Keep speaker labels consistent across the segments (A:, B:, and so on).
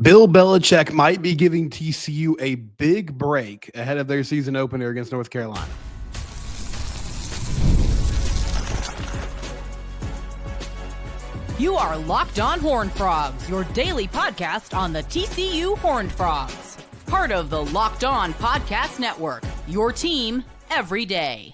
A: Bill Belichick might be giving TCU a big break ahead of their season opener against North Carolina.
B: You are Locked On Horned Frogs, your daily podcast on the TCU Horned Frogs. Part of the Locked On Podcast Network, your team every day.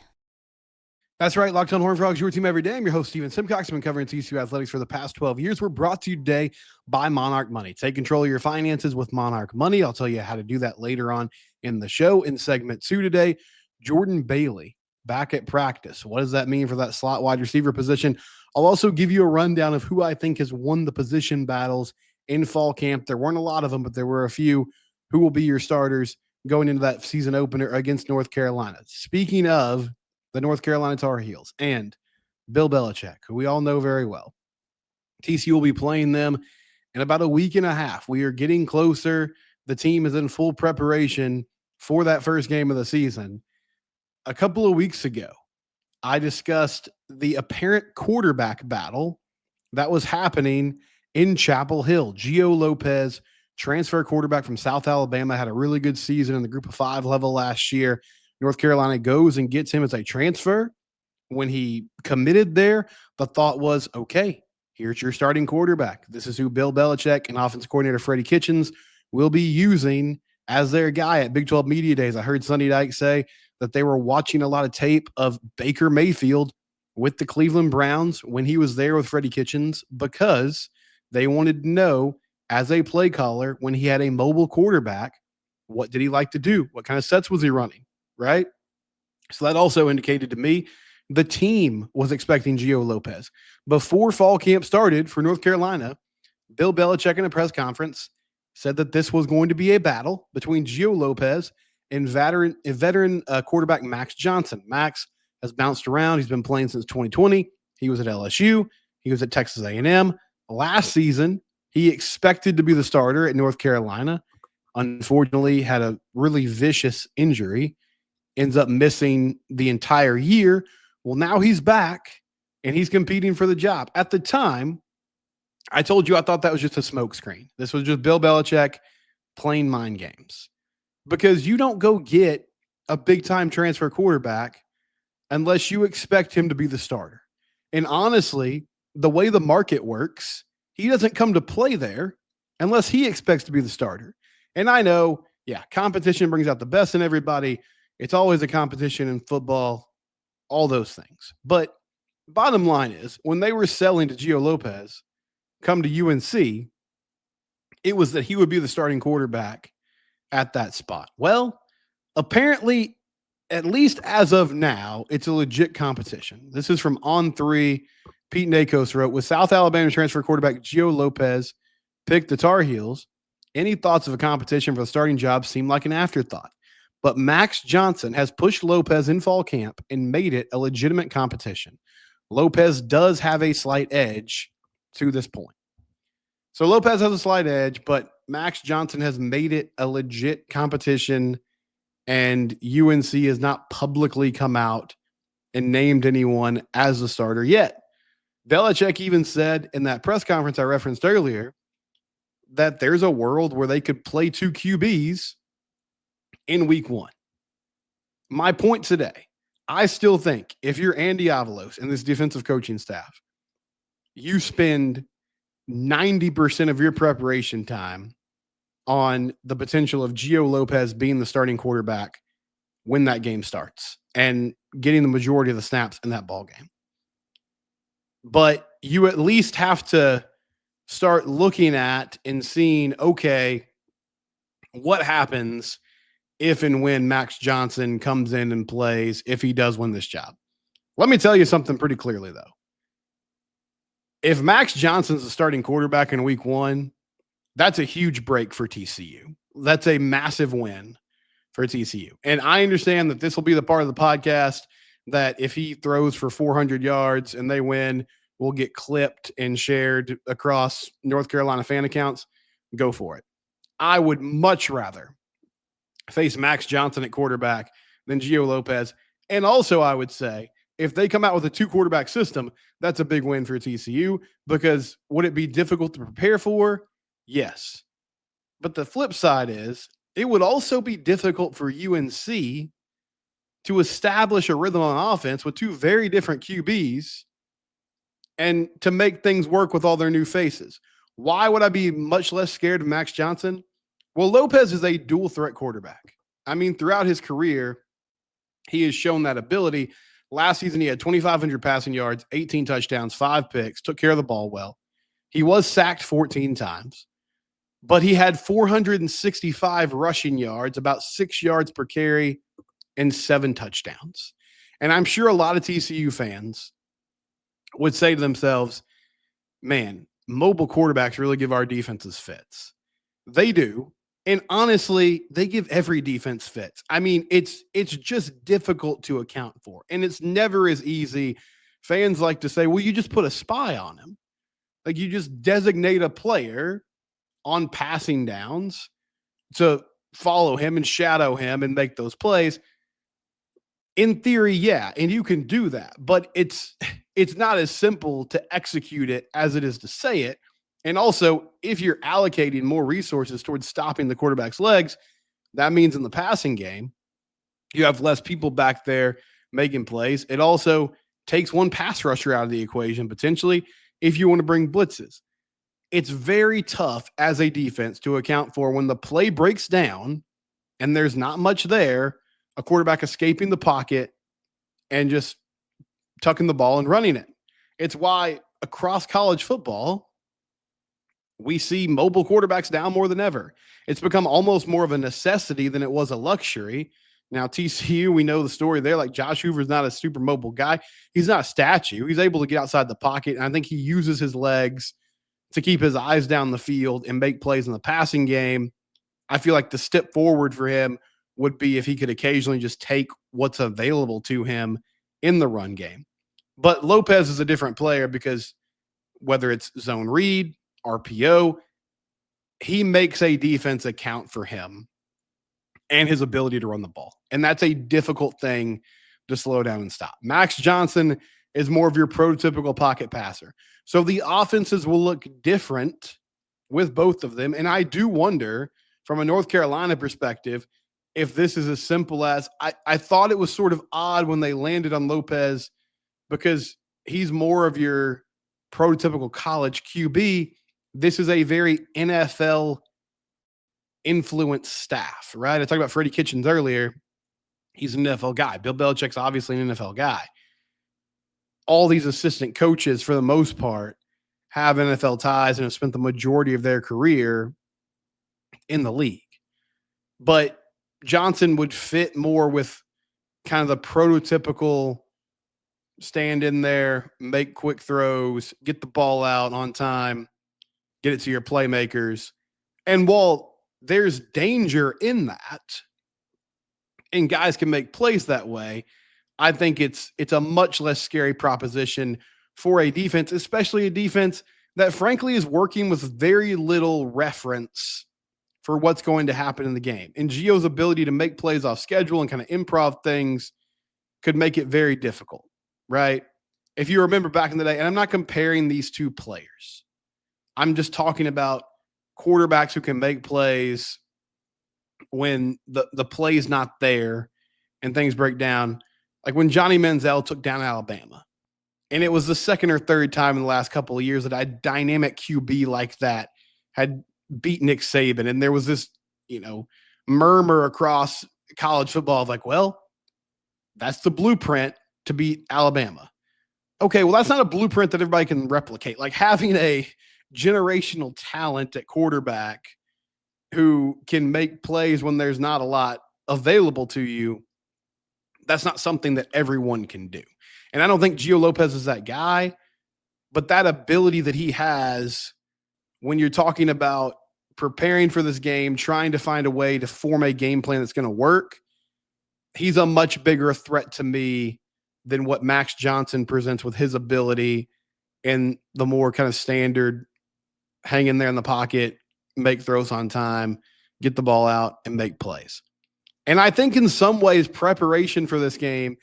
A: That's right, Locked On Horned Frogs, your team every day. I'm your host, Steven Simcox. I've been covering TCU athletics for the past 12 years. We're brought to you today by Monarch Money. Take control of your finances with Monarch Money. I'll tell you how to do that later on in the show. In segment 2 today, Jordan Bailey back at practice. What does that mean for that slot wide receiver position? I'll also give you a rundown of who I think has won the position battles in fall camp. There weren't a lot of them, but there were a few. Who will be your starters going into that season opener against North Carolina? Speaking of the North Carolina Tarheels and Bill Belichick, who we all know very well, TCU will be playing them in about a week and a half. We are getting closer. The team is in full preparation for that first game of the season. A couple of weeks ago, I discussed the apparent quarterback battle that was happening in Chapel Hill. Gio Lopez, transfer quarterback from South Alabama, had a really good season in the group of 5 level last year. North Carolina goes and gets him as a transfer. When he committed there, the thought was, okay, here's your starting quarterback. This is who Bill Belichick and offensive coordinator Freddie Kitchens will be using as their guy at Big 12 Media Days. I heard Sonny Dykes say that they were watching a lot of tape of Baker Mayfield with the Cleveland Browns when he was there with Freddie Kitchens because they wanted to know, as a play caller, when he had a mobile quarterback, what did he like to do? What kind of sets was he running, right? So that also indicated to me the team was expecting Gio Lopez. Before fall camp started for North Carolina, Bill Belichick in a press conference said that this was going to be a battle between Gio Lopez and veteran quarterback Max Johnson. Max has bounced around. He's been playing since 2020. He was at LSU. He was at Texas A&M. Last season, he expected to be the starter at North Carolina. Unfortunately, had a really vicious injury. Ends up missing the entire year. Well, now he's back, and he's competing for the job. At the time, I told you I thought that was just a smokescreen. This was just Bill Belichick playing mind games. Because you don't go get a big-time transfer quarterback unless you expect him to be the starter. And honestly, the way the market works, he doesn't come to play there unless he expects to be the starter. And I know, competition brings out the best in everybody. It's always a competition in football, all those things. But bottom line is, when they were selling to Gio Lopez come to UNC, it was that he would be the starting quarterback at that spot. Well, apparently, at least as of now, it's a legit competition. This is from On3. Pete Nakos wrote, with South Alabama transfer quarterback Gio Lopez picked the Tar Heels, any thoughts of a competition for the starting job seem like an afterthought. But Max Johnson has pushed Lopez in fall camp and made it a legitimate competition. Lopez does have a slight edge to this point. So Lopez has a slight edge, but Max Johnson has made it a legit competition, and UNC has not publicly come out and named anyone as the starter yet. Belichick even said in that press conference I referenced earlier that there's a world where they could play 2 QBs in week 1. My point today, I still think if you're Andy Avalos and this defensive coaching staff, you spend 90% of your preparation time on the potential of Gio Lopez being the starting quarterback when that game starts and getting the majority of the snaps in that ball game. But you at least have to start looking at and seeing, okay, what happens if and when Max Johnson comes in and plays, if he does win this job. Let me tell you something pretty clearly, though. If Max Johnson's the starting quarterback in week 1, that's a huge break for TCU. That's a massive win for TCU. And I understand that this will be the part of the podcast that if he throws for 400 yards and they win, will get clipped and shared across North Carolina fan accounts. Go for it. I would much rather face Max Johnson at quarterback than Gio Lopez. And also, I would say, if they come out with a 2-quarterback system, that's a big win for TCU, because would it be difficult to prepare for? Yes. But the flip side is it would also be difficult for UNC to establish a rhythm on offense with two very different QBs and to make things work with all their new faces. Why would I be much less scared of Max Johnson? Well, Lopez is a dual threat quarterback. I mean, throughout his career, he has shown that ability. Last season, he had 2,500 passing yards, 18 touchdowns, 5 picks, took care of the ball well. He was sacked 14 times, but he had 465 rushing yards, about 6 yards per carry, and 7 touchdowns. And I'm sure a lot of TCU fans would say to themselves, man, mobile quarterbacks really give our defenses fits. They do. And honestly, they give every defense fits. I mean, it's just difficult to account for. And it's never as easy. Fans like to say, well, you just put a spy on him. Like you just designate a player on passing downs to follow him and shadow him and make those plays. In theory, yeah, and you can do that, but it's not as simple to execute it as it is to say it. And also, if you're allocating more resources towards stopping the quarterback's legs, that means in the passing game, you have less people back there making plays. It also takes one pass rusher out of the equation, potentially, if you want to bring blitzes. It's very tough as a defense to account for when the play breaks down and there's not much there, a quarterback escaping the pocket and just tucking the ball and running it. It's why across college football, we see mobile quarterbacks down more than ever. It's become almost more of a necessity than it was a luxury. Now, TCU, we know the story there. Like Josh Hoover's not a super mobile guy. He's not a statue. He's able to get outside the pocket. And I think he uses his legs to keep his eyes down the field and make plays in the passing game. I feel like the step forward for him would be if he could occasionally just take what's available to him in the run game. But Lopez is a different player because whether it's zone read, RPO, he makes a defense account for him and his ability to run the ball. And that's a difficult thing to slow down and stop. Max Johnson is more of your prototypical pocket passer. So the offenses will look different with both of them. And I do wonder, from a North Carolina perspective, if this is as simple as I thought it was sort of odd when they landed on Lopez because he's more of your prototypical college QB. This is a very NFL influenced staff, right? I talked about Freddie Kitchens earlier. He's an NFL guy. Bill Belichick's obviously an NFL guy. All these assistant coaches, for the most part, have NFL ties and have spent the majority of their career in the league. But Johnson would fit more with kind of the prototypical stand in there, make quick throws, get the ball out on time, get it to your playmakers. And while there's danger in that, and guys can make plays that way, I think it's a much less scary proposition for a defense, especially a defense that frankly is working with very little reference for what's going to happen in the game. And Gio's ability to make plays off schedule and kind of improv things could make it very difficult, right? If you remember back in the day, and I'm not comparing these two players, I'm just talking about quarterbacks who can make plays when the play is not there and things break down. Like when Johnny Manziel took down Alabama, and it was the second or third time in the last couple of years that a dynamic QB like that had beat Nick Saban. And there was this, murmur across college football of like, well, that's the blueprint to beat Alabama. Okay, well, that's not a blueprint that everybody can replicate. Like having a generational talent at quarterback who can make plays when there's not a lot available to you, that's not something that everyone can do. And I don't think Gio Lopez is that guy, but that ability that he has when you're talking about preparing for this game, trying to find a way to form a game plan that's going to work, he's a much bigger threat to me than what Max Johnson presents with his ability and the more kind of standard hang in there in the pocket, make throws on time, get the ball out, and make plays. And I think in some ways, preparation for this game,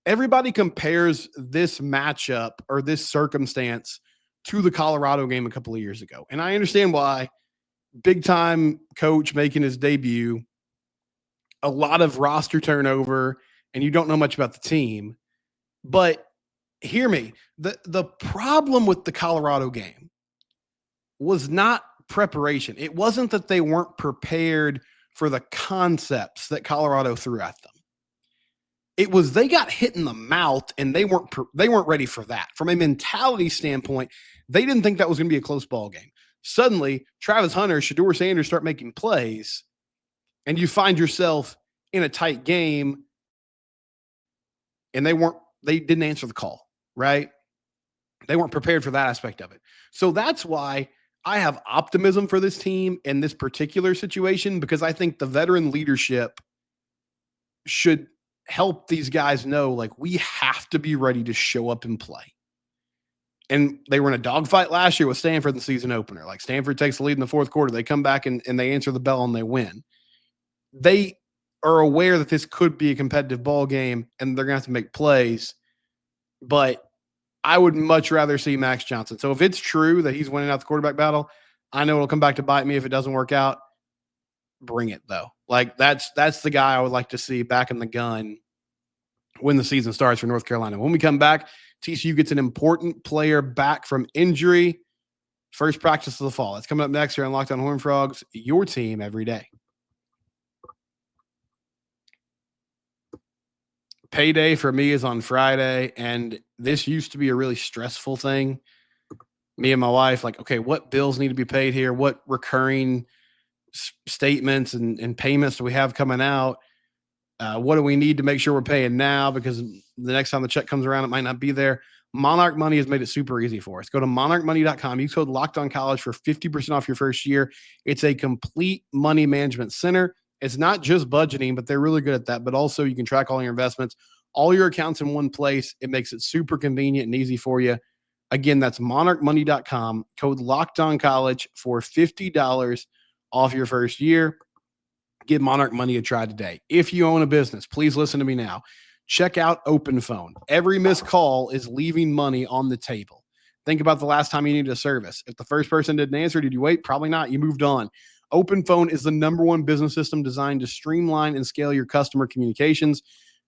A: everybody compares this matchup or this circumstance to the Colorado game a couple of years ago. And I understand why. Big time coach making his debut, a lot of roster turnover, and you don't know much about the team. But hear me, the problem with the Colorado game was not preparation. It wasn't that they weren't prepared for the concepts that Colorado threw at them. It was they got hit in the mouth and they weren't ready for that. From a mentality standpoint, they didn't think that was going to be a close ball game. Suddenly, Travis Hunter, Shedeur Sanders start making plays, and you find yourself in a tight game, and they didn't answer the call, right? They weren't prepared for that aspect of it. So that's why I have optimism for this team in this particular situation, because I think the veteran leadership should help these guys know, like, we have to be ready to show up and play. And they were in a dogfight last year with Stanford in the season opener. Like, Stanford takes the lead in the fourth quarter. They come back and they answer the bell and they win. They are aware that this could be a competitive ball game and they're going to have to make plays. But I would much rather see Max Johnson. So if it's true that he's winning out the quarterback battle, I know it'll come back to bite me if it doesn't work out. Bring it, though. Like, that's the guy I would like to see back in the gun when the season starts for North Carolina. When we come back, TCU gets an important player back from injury. First practice of the fall. That's coming up next here on Locked On Horned Frogs, your team every day. Payday for me is on Friday, and this used to be a really stressful thing. Me and my wife, like, okay, what bills need to be paid here? What recurring statements and payments do we have coming out? What do we need to make sure we're paying now? Because the next time the check comes around, it might not be there. Monarch Money has made it super easy for us. Go to monarchmoney.com. Use code LOCKEDONCollege for 50% off your first year. It's a complete money management center. It's not just budgeting, but they're really good at that. But also you can track all your investments, all your accounts in one place. It makes it super convenient and easy for you. Again, that's monarchmoney.com. Code LOCKEDONCollege for $50 off your first year. Give Monarch Money a try today. If you own a business, please listen to me now. Check out OpenPhone. Every missed call is leaving money on the table. Think about the last time you needed a service. If the first person didn't answer, did you wait? Probably not. You moved on. OpenPhone is the #1 business system designed to streamline and scale your customer communications.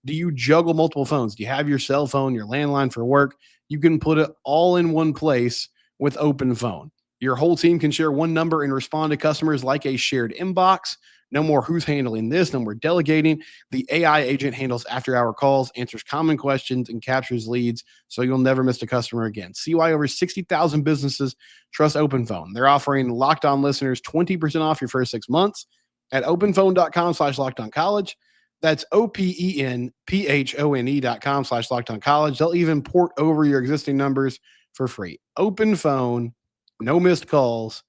A: Do you juggle multiple phones? Do you have your cell phone, your landline for work? You can put it all in one place with OpenPhone. Your whole team can share one number and respond to customers like a shared inbox. No more who's handling this, no more delegating. The AI agent handles after-hour calls, answers common questions, and captures leads, so you'll never miss a customer again. See why over 60,000 businesses trust OpenPhone. They're offering Locked On listeners 20% off your first 6 months at openphone.com/LockedOnCollege. That's openphone.com/LockedOnCollege. They'll even port over your existing numbers for free. OpenPhone, no missed calls,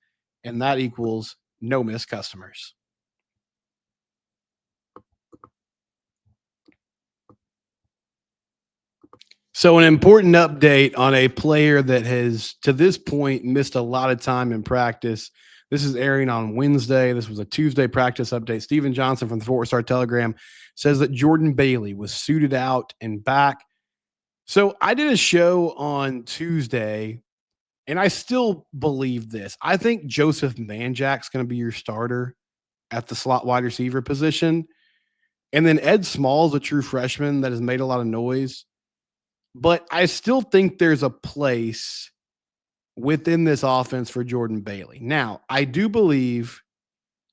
A: and that equals no missed customers. So an important update on a player that has, to this point, missed a lot of time in practice. This is airing on Wednesday. This was a Tuesday practice update. Steven Johnson from the Fort Worth Star-Telegram says that Jordan Bailey was suited out and back. So I did a show on Tuesday, and I still believe this. I think Joseph Manjack's going to be your starter at the slot wide receiver position. And then Ed Small's a true freshman that has made a lot of noise. But I still think there's a place within this offense for Jordan Bailey. Now, I do believe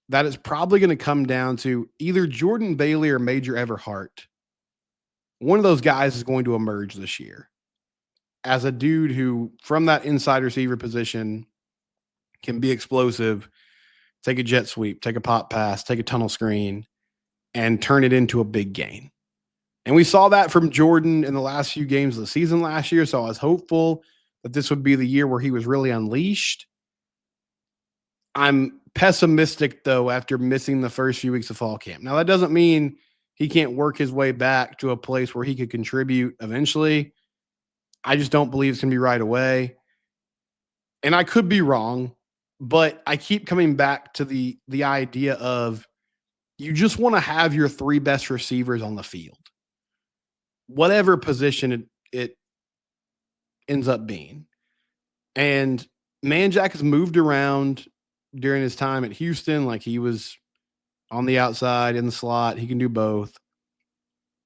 A: that it's probably going to come down to either Jordan Bailey or Major Everhart. One of those guys is going to emerge this year as a dude who, from that inside receiver position, can be explosive, take a jet sweep, take a pop pass, take a tunnel screen, and turn it into a big gain. And we saw that from Jordan in the last few games of the season last year. So I was hopeful that this would be the year where he was really unleashed. I'm pessimistic, though, after missing the first few weeks of fall camp. Now, that doesn't mean he can't work his way back to a place where he could contribute eventually. I just don't believe it's going to be right away. And I could be wrong, but I keep coming back to the idea of you just want to have your 3 best receivers on the field, whatever position it ends up being. And Manjack has moved around during his time at Houston. Like he was on the outside in the slot. He can do both.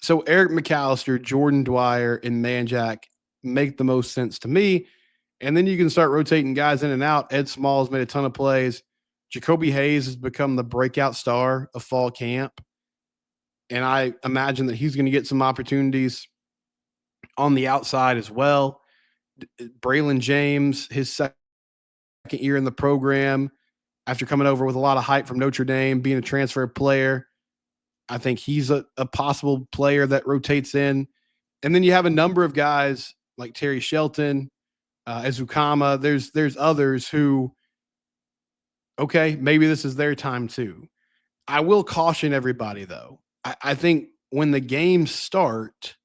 A: So Eric McAllister, Jordan Dwyer, and Manjack make the most sense to me. And then you can start rotating guys in and out. Ed Small has made a ton of plays. Jacoby Hayes has become the breakout star of fall camp. And I imagine that he's going to get some opportunities on the outside as well. Braylon James, his second year in the program, after coming over with a lot of hype from Notre Dame, being a transfer player, I think he's a possible player that rotates in. And then you have a number of guys like Terry Shelton, Azukama. There's others who, okay, maybe this is their time too. I will caution everybody, though. I think when the games start,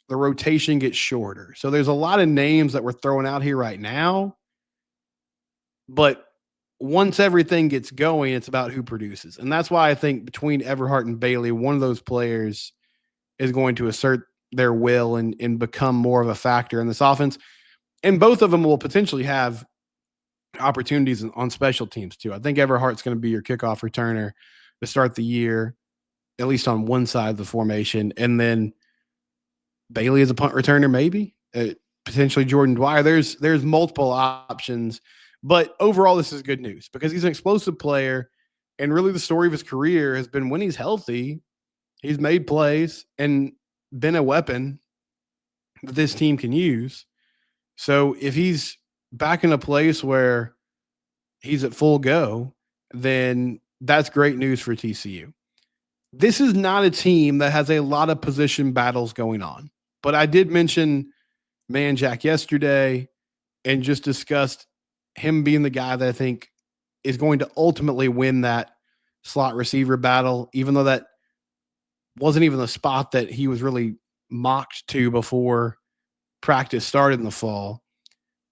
A: the rotation gets shorter. So there's a lot of names that we're throwing out here right now. But once everything gets going, it's about who produces. And that's why I think between Everhart and Bailey, one of those players is going to assert their will and become more of a factor in this offense. And both of them will potentially have opportunities on special teams too. I think Everhart's going to be your kickoff returner to start the year, at least on one side of the formation. And then Bailey is a punt returner, maybe potentially Jordan Dwyer. There's multiple options, but overall this is good news because he's an explosive player. And really the story of his career has been when he's healthy, he's made plays and been a weapon that this team can use. So if he's back in a place where he's at full go, then that's great news for TCU. This is not a team that has a lot of position battles going on, but I did mention Manjack yesterday and just discussed him being the guy that I think is going to ultimately win that slot receiver battle, even though that wasn't even the spot that he was really mocked to before practice started in the fall.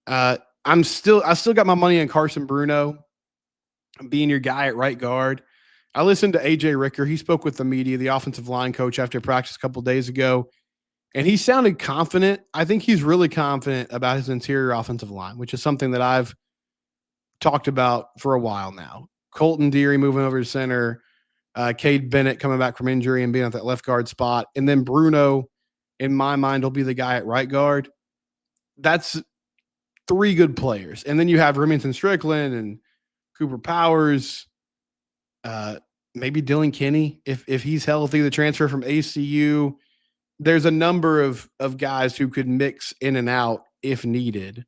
A: I still got my money on Carson Bruno being your guy at right guard. I listened to AJ Ricker. He spoke with the media, the offensive line coach, after practice a couple of days ago, and he sounded confident. I think he's really confident about his interior offensive line, which is something that I've talked about for a while now. Colton Deary moving over to center, Cade Bennett coming back from injury and being at that left guard spot, and then Bruno, in my mind, will be the guy at right guard. That's three good players. And then you have Remington Strickland and Cooper Powers, maybe Dylan Kinney, if he's healthy, the transfer from ACU. There's a number of guys who could mix in and out if needed.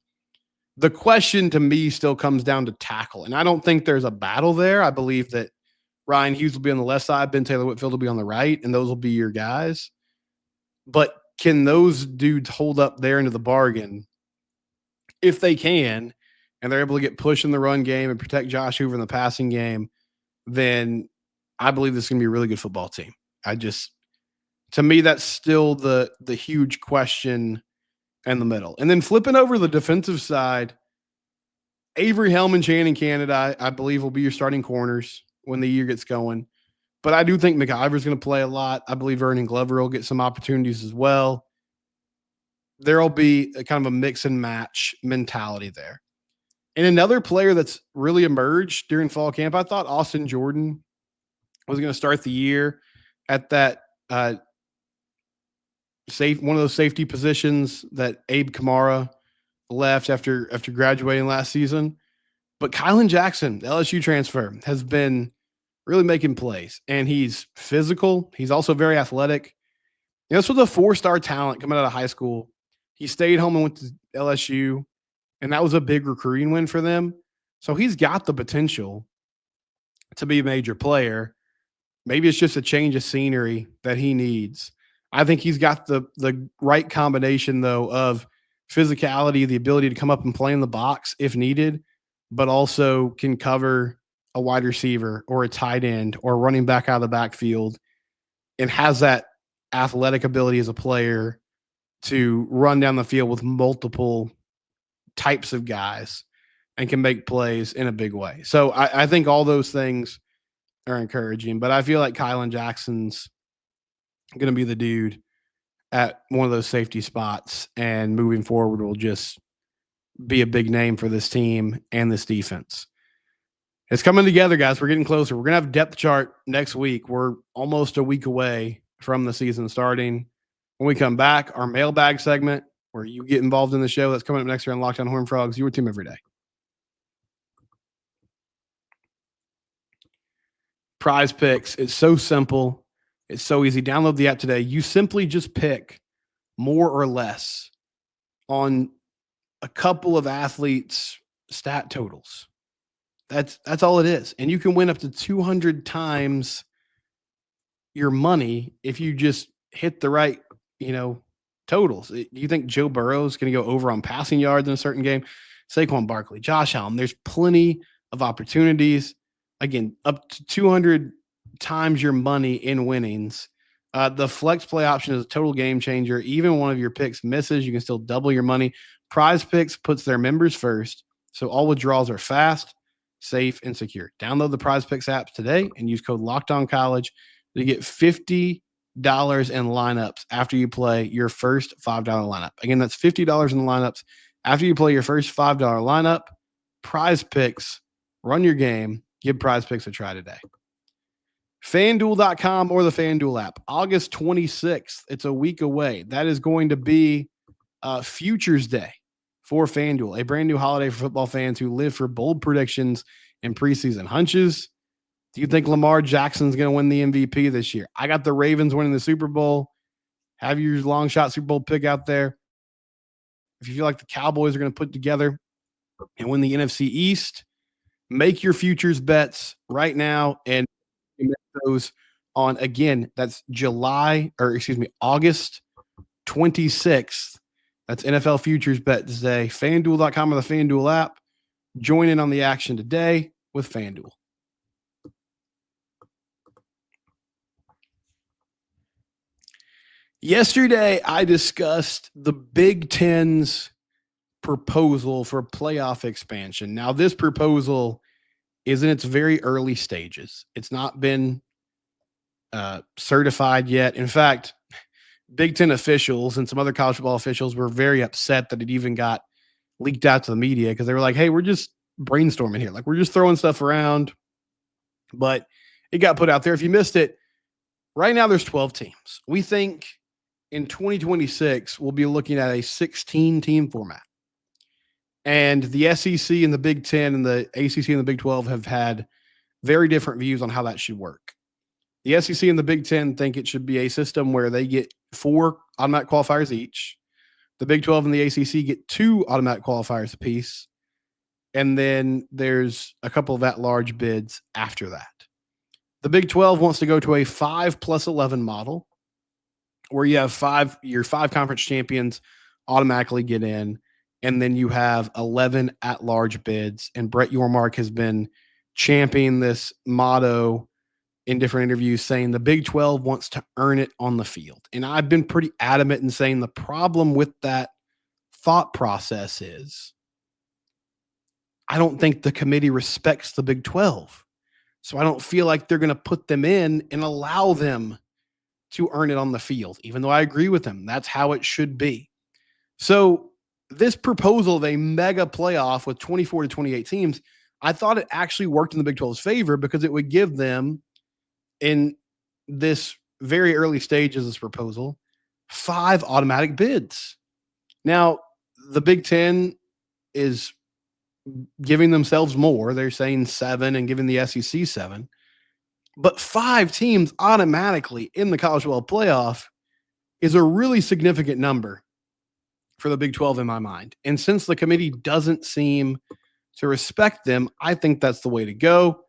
A: The question to me still comes down to tackle, and I don't think there's a battle there. I believe that Ryan Hughes will be on the left side, Ben Taylor Whitfield will be on the right, and those will be your guys. But can those dudes hold up there into the bargain? If they can, and they're able to get push in the run game and protect Josh Hoover in the passing game, then I believe this is going to be a really good football team. To me, that's still the huge question in the middle. And then flipping over the defensive side, Avery Hellman, Shannon Canada, I believe will be your starting corners when the year gets going. But I do think McIver's going to play a lot. I believe Vernon Glover will get some opportunities as well. There'll be a kind of a mix and match mentality there. And another player that's really emerged during fall camp, I thought Austin Jordan was going to start the year at that one of those safety positions that Abe Kamara left after graduating last season. But Kylan Jackson, the LSU transfer, has been really making plays, and he's physical. He's also very athletic. This was a 4-star talent coming out of high school. He stayed home and went to LSU, and that was a big recruiting win for them. So he's got the potential to be a major player. Maybe it's just a change of scenery that he needs. I think he's got the right combination, though, of physicality, the ability to come up and play in the box if needed, but also can cover a wide receiver or a tight end or running back out of the backfield, and has that athletic ability as a player to run down the field with multiple types of guys and can make plays in a big way. So I think all those things are encouraging, but I feel like Kylan Jackson's going to be the dude at one of those safety spots, and moving forward will just be a big name for this team and this defense. It's coming together, guys. We're getting closer. We're going to have depth chart next week. We're almost a week away from the season starting. When we come back, our mailbag segment where you get involved in the show, that's coming up next year on Locked On Horned Frogs, your team every day. PrizePicks. It's so simple. It's so easy. Download the app today. You simply just pick more or less on a couple of athletes' stat totals. That's all it is. And you can win up to 200 times your money if you just hit the right, totals. You think Joe Burrow is going to go over on passing yards in a certain game? Saquon Barkley, Josh Allen. There's plenty of opportunities. Again, up to 200 times your money in winnings. The flex play option is a total game changer. Even one of your picks misses, you can still double your money. PrizePicks puts their members first, so all withdrawals are fast, safe, and secure. Download the PrizePicks app today and use code LOCKEDONCollege to get $50 in lineups after you play your first $5 lineup. Again, that's $50 in the lineups after you play your first $5 lineup. PrizePicks, run your game. Give PrizePicks a try today. FanDuel.com or the FanDuel app. August 26th. It's a week away. That is going to be Futures Day for FanDuel, a brand new holiday for football fans who live for bold predictions and preseason hunches. Do you think Lamar Jackson's going to win the MVP this year? I got the Ravens winning the Super Bowl. Have your long shot Super Bowl pick out there. If you feel like the Cowboys are going to put together and win the NFC East, make your futures bets right now and make those on, again, that's August 26th. That's NFL Futures Bet Day. FanDuel.com or the FanDuel app. Join in on the action today with FanDuel. Yesterday, I discussed the Big Ten's proposal for playoff expansion. Now, this proposal is in its very early stages. It's not been certified yet. In fact, Big Ten officials and some other college football officials were very upset that it even got leaked out to the media because they were like, hey, we're just brainstorming here. Like, we're just throwing stuff around. But it got put out there. If you missed it, right now there's 12 teams. We think in 2026, we'll be looking at a 16-team format. And the SEC and the Big Ten and the ACC and the Big 12 have had very different views on how that should work. The SEC and the Big Ten think it should be a system where they get 4 automatic qualifiers each. The Big 12 and the ACC get 2 automatic qualifiers apiece. And then there's a couple of at-large bids after that. The Big 12 wants to go to a 5+11 model where you have your 5 conference champions automatically get in, and then you have 11 at-large bids. And Brett Yormark has been championing this motto in different interviews, saying the Big 12 wants to earn it on the field. And I've been pretty adamant in saying the problem with that thought process is I don't think the committee respects the Big 12. So I don't feel like they're going to put them in and allow them to earn it on the field, even though I agree with them. That's how it should be. So this proposal of a mega playoff with 24 to 28 teams, I thought it actually worked in the Big 12's favor because it would give them, in this very early stage of this proposal, 5 automatic bids. Now, the Big Ten is giving themselves more. They're saying 7 and giving the SEC 7. But 5 teams automatically in the college football playoff is a really significant number for the Big 12 in my mind. And since the committee doesn't seem to respect them, I think that's the way to go.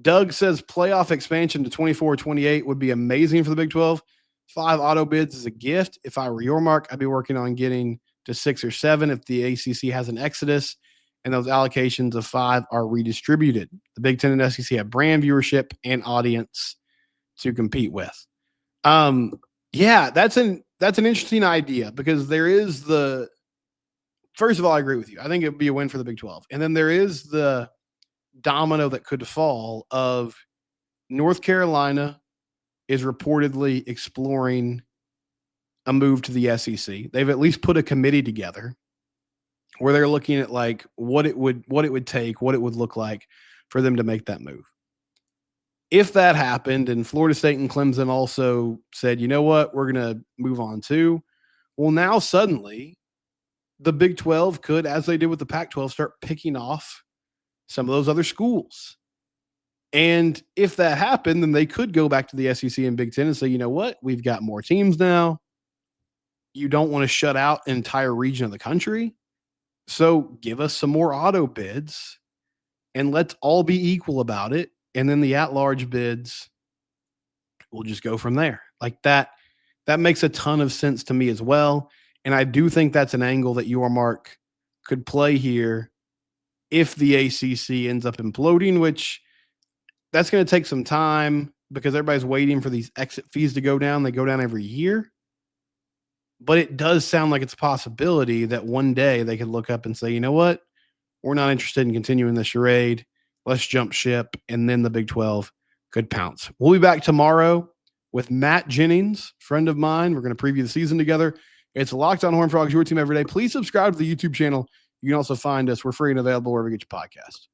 A: Doug says playoff expansion to 24-28 would be amazing for the Big 12. 5 auto bids is a gift. If I were Yormark, I'd be working on getting to 6 or 7 if the ACC has an exodus and those allocations of 5 are redistributed. The Big Ten and SEC have brand viewership and audience to compete with. Yeah, that's an interesting idea because there is first of all, I agree with you. I think it would be a win for the Big 12. And then there is the domino that could fall of North Carolina is reportedly exploring a move to the SEC. They've at least put a committee together where they're looking at like what it would take, what it would look like for them to make that move. If that happened and Florida State and Clemson also said, you know what, we're going to move on too. Well, now suddenly the Big 12 could, as they did with the Pac-12, start picking off some of those other schools. And if that happened, then they could go back to the SEC and Big Ten and say, you know what, we've got more teams now. You don't want to shut out an entire region of the country. So give us some more auto bids and let's all be equal about it. And then the at-large bids will just go from there. Like that makes a ton of sense to me as well. And I do think that's an angle that your Mark could play here if the ACC ends up imploding, which that's going to take some time because everybody's waiting for these exit fees to go down. They go down every year. But it does sound like it's a possibility that one day they could look up and say, you know what? We're not interested in continuing the charade. Let's jump ship. And then the Big 12 could pounce. We'll be back tomorrow with Matt Jennings, friend of mine. We're going to preview the season together. It's Locked On Horned Frogs, your team every day. Please subscribe to the YouTube channel. You can also find us. We're free and available wherever you get your podcast.